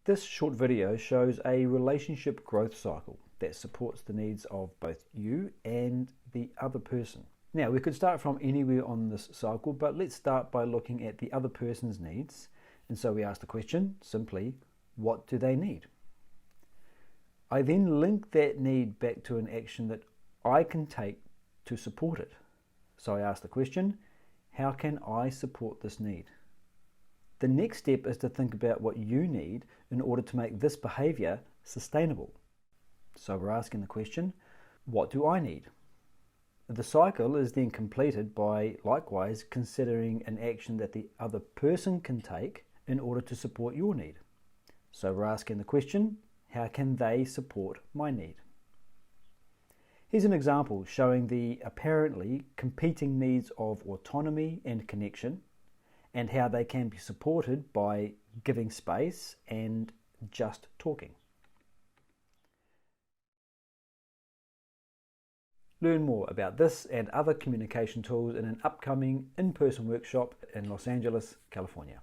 This short video shows a relationship growth cycle that supports the needs of both you and the other person. Now, we could start from anywhere on this cycle, but let's start by looking at the other person's needs. And so we ask the question simply, what do they need? I then link that need back to an action that I can take to support it. So I ask the question, how can I support this need? The next step is to think about what you need in order to make this behavior sustainable. So we're asking the question, what do I need? The cycle is then completed by likewise considering an action that the other person can take in order to support your need. So we're asking the question, how can they support my need? Here's an example showing the apparently competing needs of autonomy and connection, and how they can be supported by giving space and just talking. Learn more about this and other communication tools in an upcoming in-person workshop in Los Angeles, California.